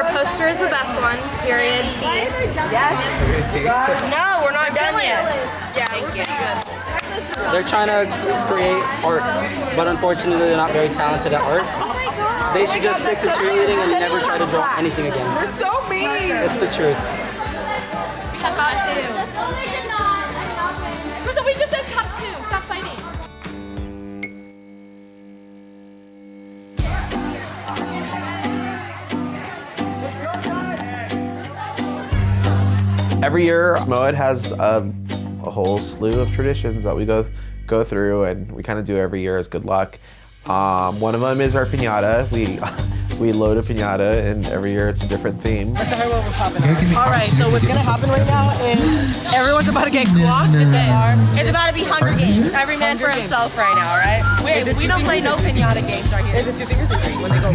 Our poster is the best one, period. T. Yes. No, we're not done yet. Yeah, we're pretty good. They're trying to create art, but unfortunately they're not very talented at art. They should just stick to cheerleading and never try to draw anything again. You're so mean! It's the truth. Top 2. We just said top 2. Stop fighting. Every year, Moed has a whole slew of traditions that we go through, and we kind of do every year as good luck. One of them is our piñata. We load a piñata, and every year it's a different theme. All right, so what's gonna happen right now is everyone's about to get clocked. It's about to be Hunger Games. Every man for himself right now, right? Wait, we don't play no piñata games right here. Is it 2 fingers or 3 when they go?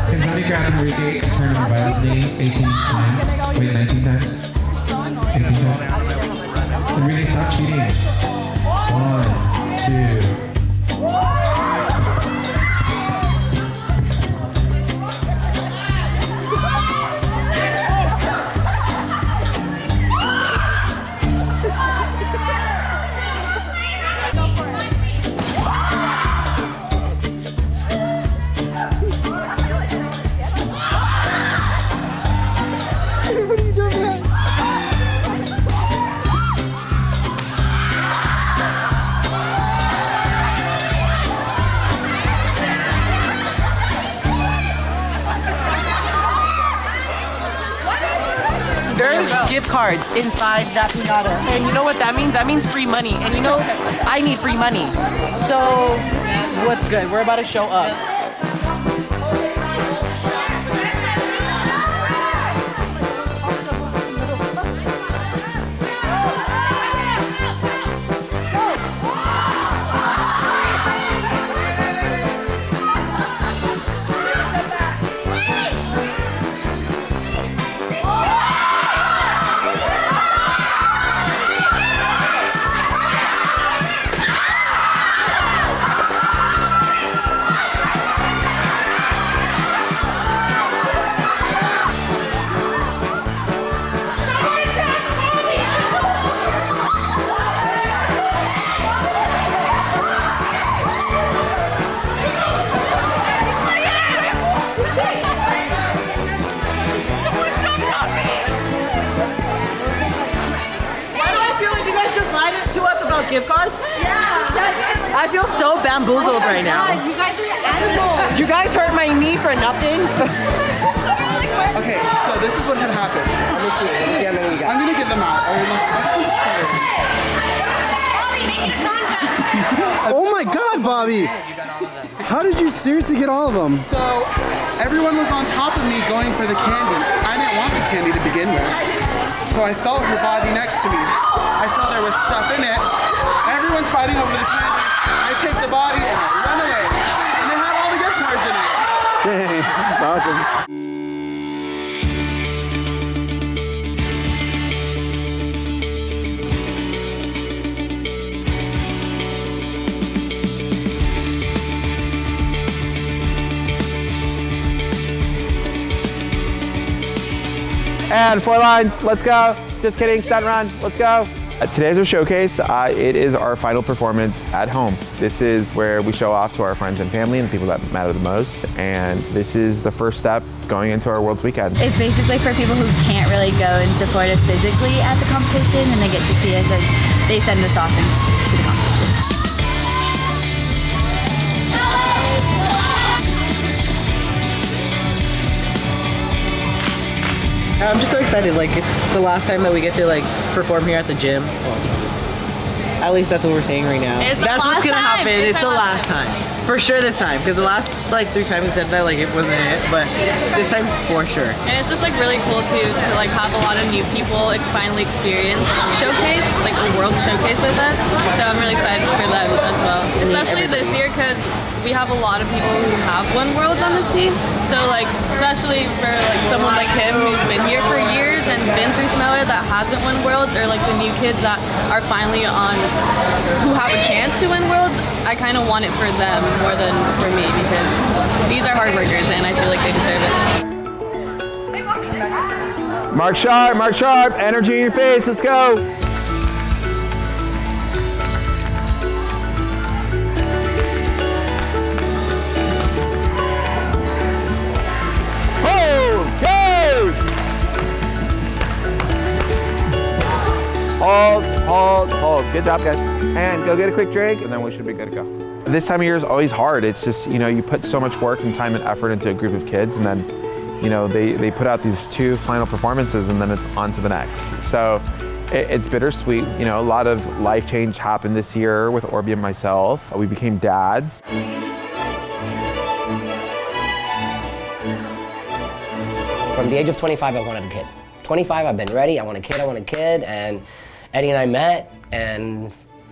Kentucky grab and regate and turn on violently 18 times. Wait, 19 times? 18 times? And regate, stop cheating. 1, 2. There's gift cards inside that piñata. And you know what that means? That means free money. And you know, I need free money. So, what's good? We're about to show up. Gift cards? Yeah. I feel so bamboozled right now. You guys are animals. You guys hurt my knee for nothing? Okay, so this is what had happened. Let me see how many you got. I'm gonna give them out. Oh my God, Bobby! How did you seriously get all of them? So everyone was on top of me going for the candy. I didn't want the candy to begin with. So I felt her body next to me. I saw there was stuff in it. Everyone's fighting over the candy. I take the body and I run away. And it had all the gift cards in it. Dang, that's awesome. And 4 lines, let's go. Just kidding, stunt run, let's go. Today's our showcase. It is our final performance at home. This is where we show off to our friends and family and the people that matter the most. And this is the first step going into our Worlds weekend. It's basically for people who can't really go and support us physically at the competition, and they get to see us as they send us off to the competition. I'm just so excited. Like, it's the last time that we get to like perform here at the gym. Well, at least that's what we're saying right now. That's what's gonna happen. It's the last time. For sure this time. Because the last like 3 times we said that, like, it wasn't it. But this time for sure. And it's just like really cool to like have a lot of new people like finally experience showcase, like the world showcase with us. So I'm really excited for that as well. Especially this year because we have a lot of people who have won worlds on this team. So like, especially for like someone like him who's been here for years and been through Smeller that hasn't won worlds, or like the new kids that are finally on, who have a chance to win worlds, I kind of want it for them more than for me, because these are hard workers and I feel like they deserve it. Mark sharp, energy in your face, let's go. Hold. Good job, guys. And go get a quick drink, and then we should be good to go. This time of year is always hard. It's just, you know, you put so much work and time and effort into a group of kids, and then, you know, they put out these 2 final performances, and then it's on to the next. So it's bittersweet. You know, a lot of life change happened this year with Orby and myself. We became dads. From the age of 25, I wanted a kid. 25, I've been ready. I want a kid, and Eddie and I met, and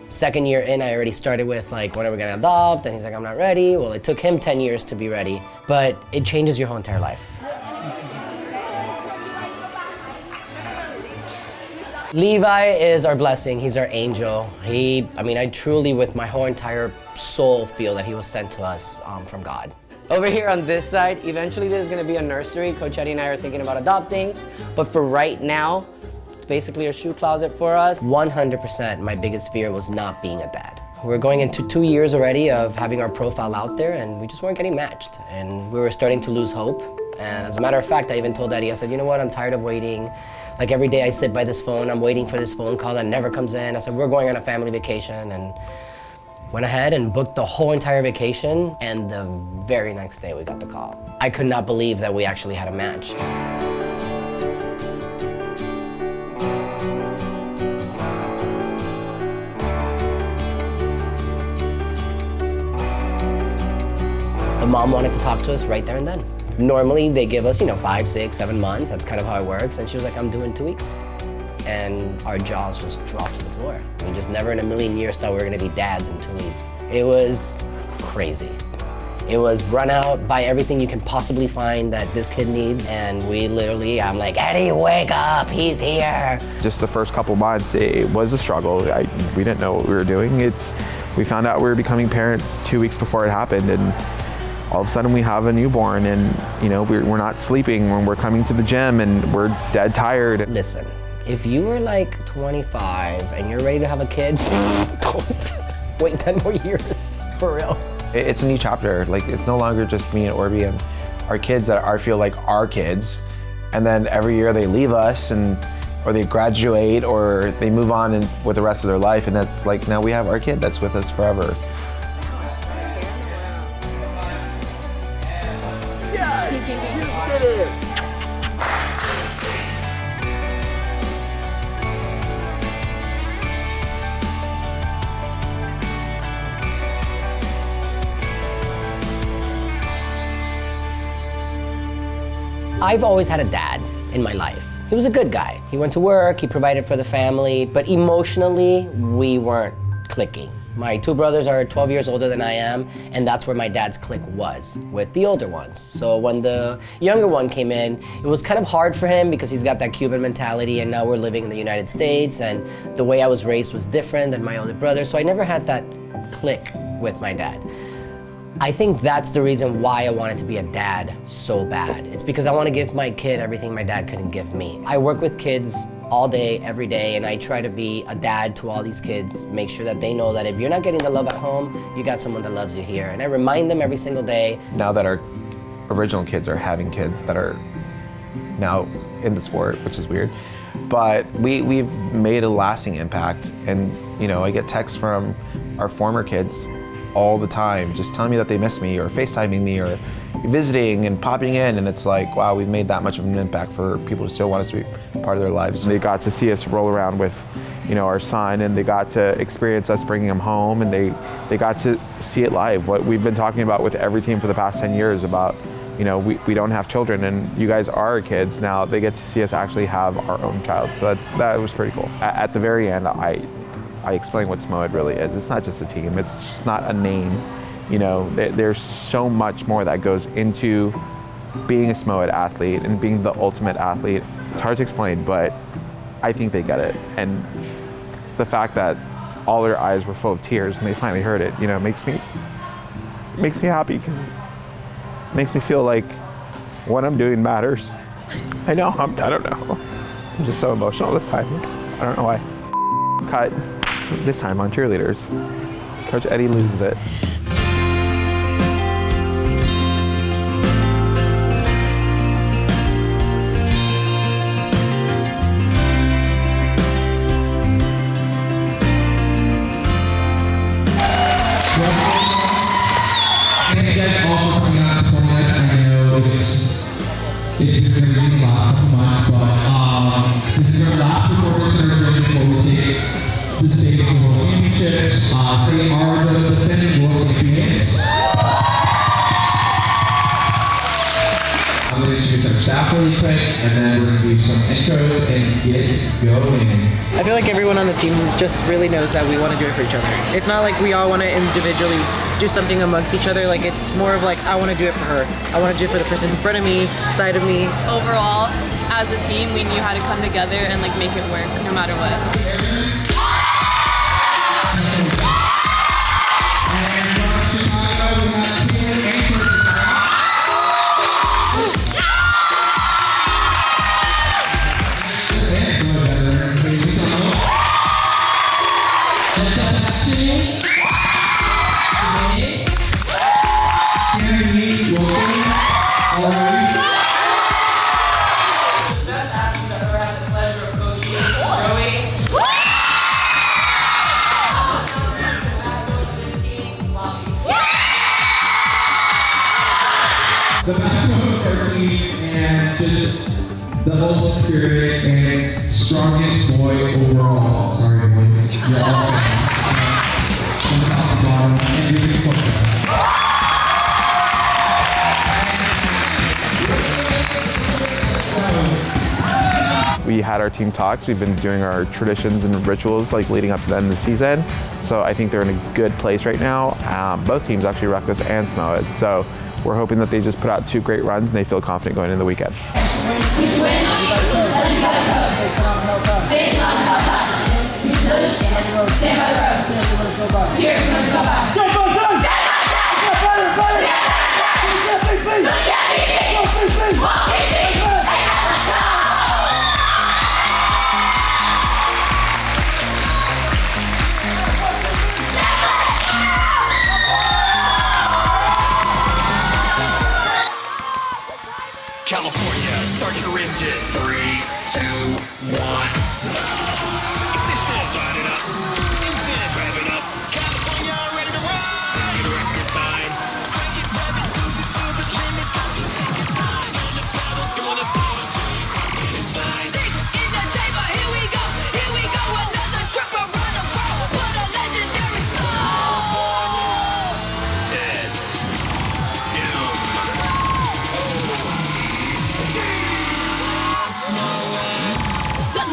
second year in, I already started with like, when are we gonna adopt? And he's like, I'm not ready. Well, it took him 10 years to be ready, but it changes your whole entire life. Levi is our blessing. He's our angel. I truly, with my whole entire soul, feel that he was sent to us from God. Over here on this side, eventually there's gonna be a nursery. Coach Eddie and I are thinking about adopting, but for right now, it's basically a shoe closet for us. 100% my biggest fear was not being a dad. We're going into 2 years already of having our profile out there, and we just weren't getting matched, and we were starting to lose hope. And as a matter of fact, I even told Eddie, I said, you know what, I'm tired of waiting. Like every day I sit by this phone, I'm waiting for this phone call that never comes in. I said, we're going on a family vacation, and went ahead and booked the whole entire vacation, and the very next day we got the call. I could not believe that we actually had a match. The mom wanted to talk to us right there and then. Normally they give us, 5, 6, 7 months. That's kind of how it works. And she was like, I'm doing 2 weeks. And our jaws just dropped to the floor. We just never in a million years thought we were gonna be dads in 2 weeks. It was crazy. It was run out, buy everything you can possibly find that this kid needs, and I'm like, Eddie, wake up, he's here. Just the first couple months, it was a struggle. We didn't know what we were doing. We found out we were becoming parents 2 weeks before it happened, and all of a sudden we have a newborn, and we're not sleeping when we're coming to the gym, and we're dead tired. Listen. If you are like 25 and you're ready to have a kid, don't wait 10 more years, for real. It's a new chapter. Like, it's no longer just me and Orby and our kids that I feel like our kids. And then every year they leave us, or they graduate, or they move on with the rest of their life. And it's like, now we have our kid that's with us forever. Yes, you did it. I've always had a dad in my life. He was a good guy. He went to work, he provided for the family, but emotionally, we weren't clicking. My 2 brothers are 12 years older than I am, and that's where my dad's click was, with the older ones. So when the younger one came in, it was kind of hard for him because he's got that Cuban mentality, and now we're living in the United States, and the way I was raised was different than my older brother, so I never had that click with my dad. I think that's the reason why I wanted to be a dad so bad. It's because I want to give my kid everything my dad couldn't give me. I work with kids all day, every day, and I try to be a dad to all these kids, make sure that they know that if you're not getting the love at home, you got someone that loves you here. And I remind them every single day. Now that our original kids are having kids that are now in the sport, which is weird, but we've made a lasting impact. And I get texts from our former kids all the time, just telling me that they miss me, or FaceTiming me, or visiting and popping in, and it's like, wow, we've made that much of an impact for people who still want us to be part of their lives. They got to see us roll around with, our son, and they got to experience us bringing him home, and they got to see it live. What we've been talking about with every team for the past 10 years about, we don't have children, and you guys are our kids. Now they get to see us actually have our own child, so that was pretty cool. At the very end, I explain what SMOED really is. It's not just a team, it's just not a name. You know, there's so much more that goes into being a SMOED athlete and being the ultimate athlete. It's hard to explain, but I think they get it. And the fact that all their eyes were full of tears and they finally heard it, you know, makes me happy, because it makes me feel like what I'm doing matters. I know, I don't know. I'm just so emotional this time. I don't know why. Cut this time on Cheerleaders. Coach Eddie loses it. Thank you guys all for coming out and supporting us. I know it's been a really last couple months, but this is our last performance in our journey before we take the state of the World Championships. They are the defending World Champions. I'm going to introduce our staff really quick, and then we're going to do some intros and get going. I feel like everyone on the team just really knows that we want to do it for each other. It's not like we all want to individually do something amongst each other. Like, it's more of like, I want to do it for her. I want to do it for the person in front of me, side of me. Overall, as a team, we knew how to come together and like make it work no matter what. The backbone of our team and just the whole spirit and strongest boy overall. Sorry, boys. You're awesome. From the top to bottom, and really important. We had our team talks. We've been doing our traditions and rituals like leading up to the end of the season. So I think they're in a good place right now. Both teams actually, Reckless and SMOED. So we're hoping that they just put out 2 great runs and they feel confident going into the weekend. California, start your engine. 3, 2, 1. Ignition. Start it up. Engine. Rev it up. California, ready to ride. Get a record time. Crank it, rev it, cruise it to the limits. Don't you take your time. On the pedal, doing the floor until you cross the finish line. 6 in the chamber, here we go. Here we go, another trip around the world. What a legendary song. The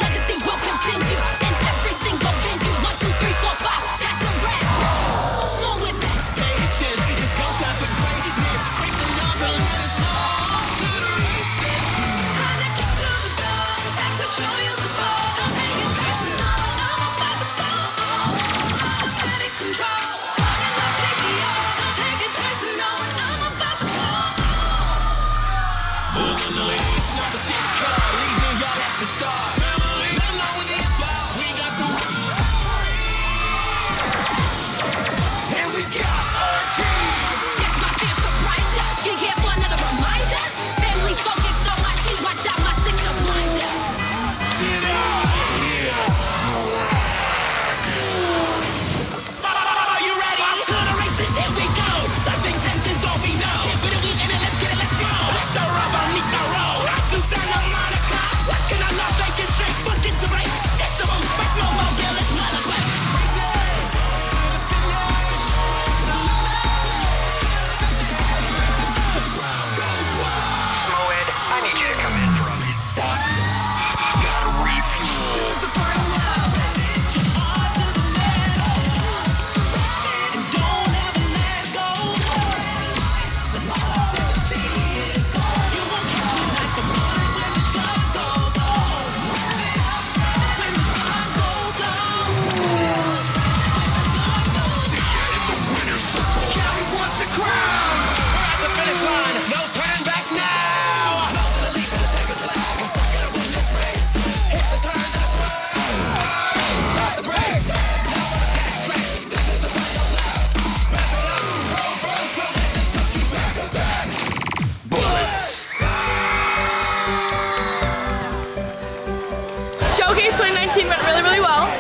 2019 went really, really well.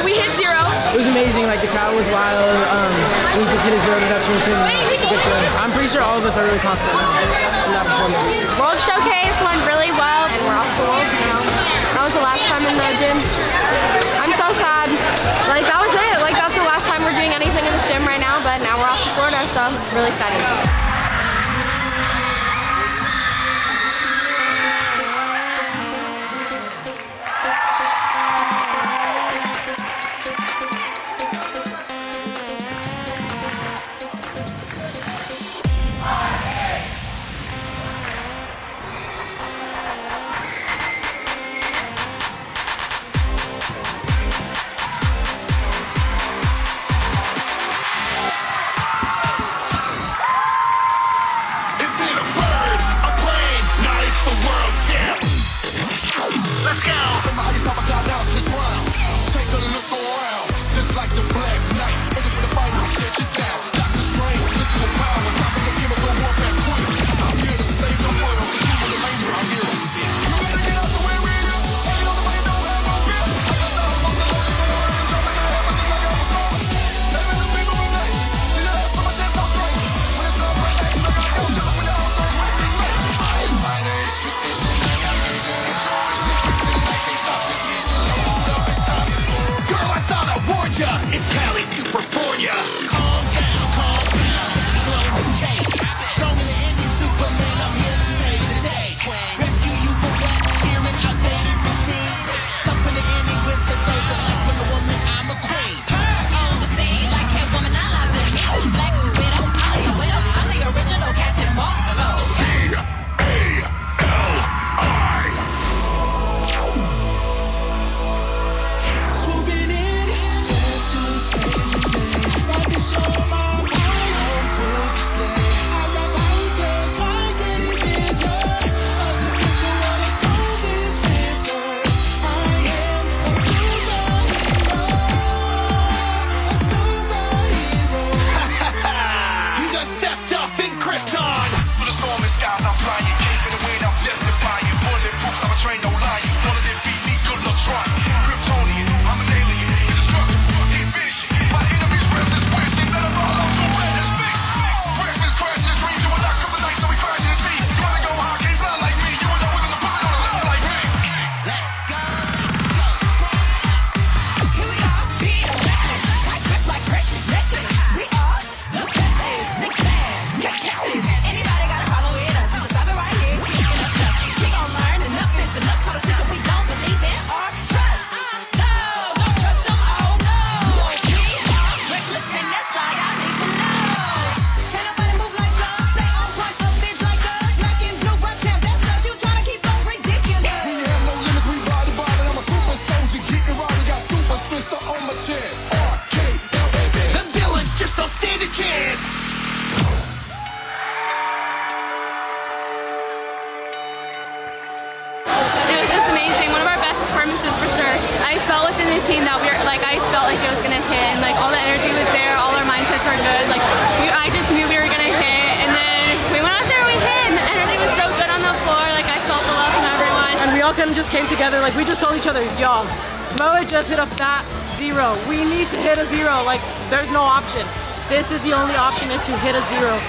We hit 0. It was amazing. Like the crowd was wild. We just hit a 0 deduction routine. It was a good feeling. I'm pretty sure all of us are really confident now in that performance. World Showcase went really well, and we're off to Worlds now. That was the last time in the gym. I'm so sad. Like, that was it. Like, that's the last time we're doing anything in the gym right now, but now we're off to Florida, so I'm really excited. It's Cali Super for ya. Calm down, blow this cake. Stronger than any Superman, I'm here to save the day. Rescue you from wet, cheering outdated routines. Tougher than any winter soldier, like Wonder Woman, I'm a queen. Her on the scene, like Catwoman, I love it. Black Widow, I'm the original Captain Marvel. Swooping in, just to save the day. About to show my powers on full display. I got vouchers like Eddie and Orby. Us against the world, I call this winter. I am a superhero. You done stepped up in Krypton. Through the storm and skies, I'm flying. Came in the wind, I'm justifying. Bulletproof, I'm a train, no lying. None of this beat me, good luck trying. Kryptonian, I'm an alien. Indestructible, can't finish it. My enemies restless, wishing that I'm all out to win this fix. Breakfast, crashing the dreams. You will not come the night, so we crash in the teeth. You wanna go high, can't fly like me. You wanna wiggle the bullet on a line like me. Let's go. Here we are, being reckless. Tight grip like precious necklace. We are the best days, thick fast. Can't catch this. Anybody got a problem with us? We'll stop it right here. Kicking us stuff. We gon' learn enough. It's enough competition. We don't believe in our trust. No, don't trust them. Oh no. We are reckless, and that's all y'all need to know. Can't nobody move like us. Stay on point, a bitch like us. Black and blue, world champ. That's us. You tryna keep up ridiculous. We have no limits. We ride the body. I'm a super soldier. Getting right. Got super strength on my chest. RKLS. The villains just don't stand a chance. It was just amazing. One of our best performances for sure. I felt within the team that I felt like it was gonna hit, and like all the energy was there, all our mindsets were good. Like I just knew we were gonna hit, and then we went out there, we hit, and the energy was so good on the floor. Like I felt the love from everyone. And we all kind of just came together. Like we just told each other, y'all, Samoa just hit a fat 0. We need to hit a 0. Like there's no option. This is the only option, is to hit a 0.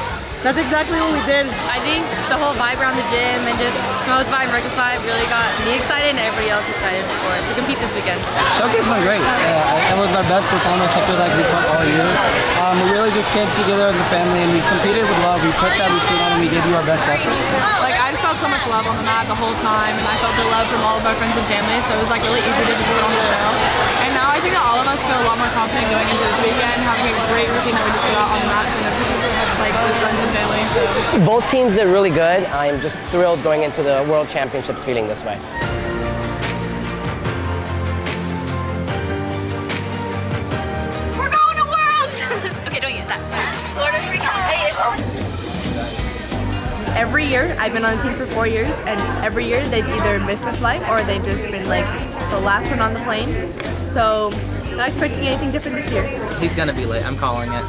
That's exactly what we did. I think the whole vibe around the gym and just Samoa's vibe, Reckless vibe really got me excited and everybody else excited to compete this weekend. Showcase went great. It was our best performance. I feel like we put all year. We really just came together as a family and we competed with love. We put that routine on and we gave you our best effort. Like, I just felt so much love on the mat the whole time, and I felt the love from all of our friends and family, so it was like really easy to just put on the show. And now I think that all of us feel a lot more confident going into this weekend, having a great routine that we just put out on the mat, like just friends and family. So Both teams did really good. I'm just thrilled going into the World Championships feeling this way. We're going to Worlds! Okay, don't use that. Florida every year, I've been on the team for 4 years, and every year they've either missed the flight or they've just been like the last one on the plane. So not expecting anything different this year. He's gonna be late. I'm calling it.